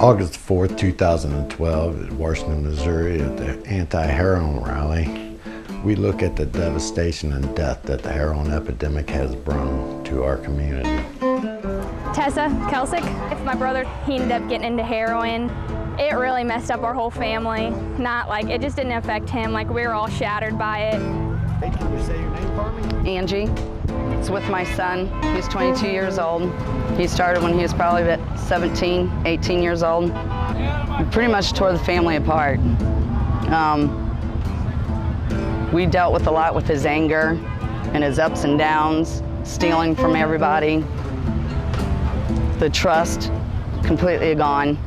August 4th, 2012 at Washington, Missouri at the anti-heroin rally, we look at the devastation and death that the heroin epidemic has brought to our community. Tessa Kelsick. If my brother, he ended up getting into heroin. It really messed up our whole family. It just didn't affect him. We were all shattered by it. Hey, can you say your name for me? Angie. It's with my son. He's 22 years old. He started when he was probably about 17, 18 years old. We pretty much tore the family apart. We dealt with a lot with his anger and his ups and downs, stealing from everybody. The trust, completely gone.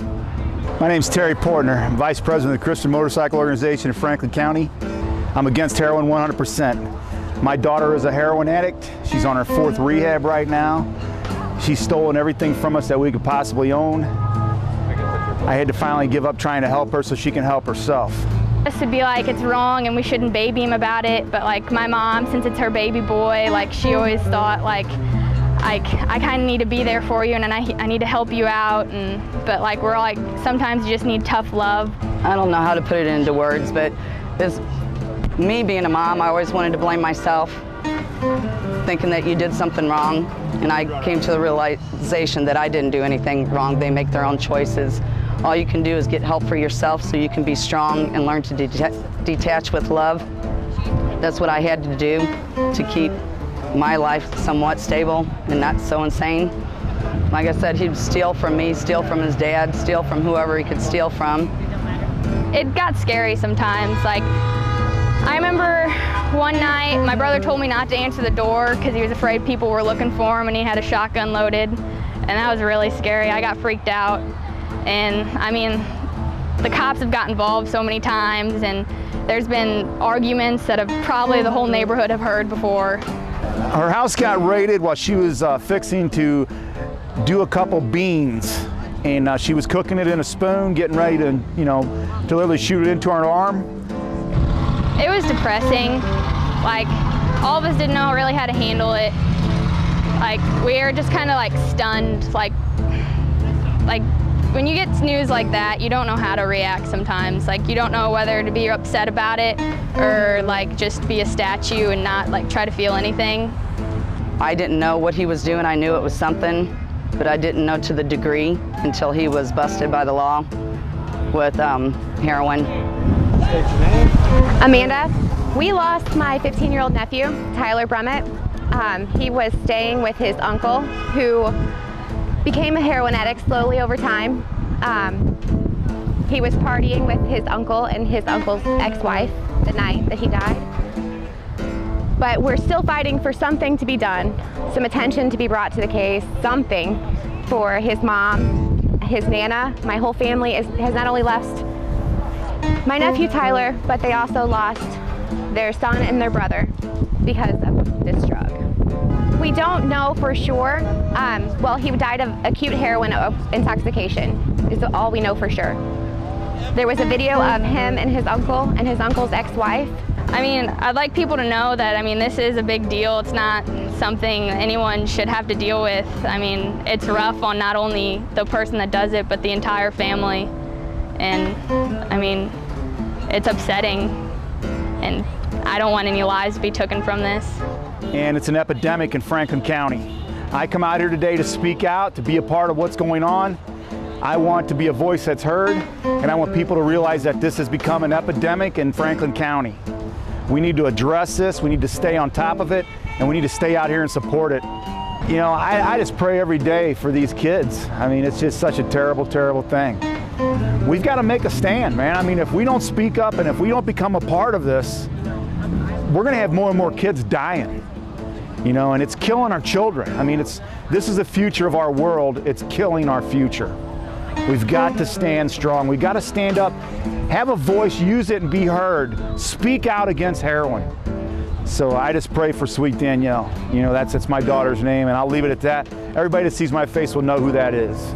My name's Terry Portner. I'm Vice President of the Christian Motorcycle Organization in Franklin County. I'm against heroin 100%. My daughter is a heroin addict. She's on her 4th rehab right now. She's stolen everything from us that we could possibly own. I had to finally give up trying to help her so she can help herself. Us to be like, it's wrong and we shouldn't baby him about it, but my mom, since it's her baby boy, she always thought I kind of need to be there for you and I need to help you out, but we're sometimes you just need tough love. I don't know how to put it into words, but me being a mom, I always wanted to blame myself, thinking that you did something wrong, and I came to the realization that I didn't do anything wrong. They make their own choices. All you can do is get help for yourself so you can be strong and learn to detach with love. That's what I had to do to keep my life somewhat stable and not so insane. Like I said, he'd steal from me, steal from his dad, steal from whoever he could steal from. It got scary sometimes. I remember one night my brother told me not to answer the door because he was afraid people were looking for him and he had a shotgun loaded, and that was really scary. I got freaked out, and the cops have got involved so many times, and there's been arguments that have probably the whole neighborhood have heard before. Her house got raided while she was fixing to do a couple beans, and she was cooking it in a spoon, getting ready to, to literally shoot it into her arm. It was depressing. All of us didn't know really how to handle it. We were just kind of stunned. When you get news like that, you don't know how to react sometimes. You don't know whether to be upset about it or just be a statue and not try to feel anything. I didn't know what he was doing. I knew it was something, but I didn't know to the degree until he was busted by the law with heroin. Amanda. We lost my 15-year-old nephew, Tyler Brummett. He was staying with his uncle, who became a heroin addict slowly over time. He was partying with his uncle and his uncle's ex-wife the night that he died. But we're still fighting for something to be done, some attention to be brought to the case, something for his mom, his Nana. My whole family has not only lost my nephew Tyler, but they also lost their son and their brother because of this drug. We don't know for sure. Well, he died of acute heroin intoxication is all we know for sure. There was a video of him and his uncle's ex-wife. I'd like people to know that, this is a big deal. It's not something anyone should have to deal with. It's rough on not only the person that does it, but the entire family. And, it's upsetting, and I don't want any lives to be taken from this. And it's an epidemic in Franklin County. I come out here today to speak out, to be a part of what's going on. I want to be a voice that's heard, and I want people to realize that this has become an epidemic in Franklin County. We need to address this, we need to stay on top of it, and we need to stay out here and support it. I just pray every day for these kids. It's just such a terrible, terrible thing. We've got to make a stand, man. If we don't speak up and if we don't become a part of this, we're going to have more and more kids dying, and it's killing our children. This is the future of our world. It's killing our future. We've got to stand strong. We've got to stand up, have a voice, use it and be heard. Speak out against heroin. So I just pray for sweet Danielle. That's my daughter's name, and I'll leave it at that. Everybody that sees my face will know who that is.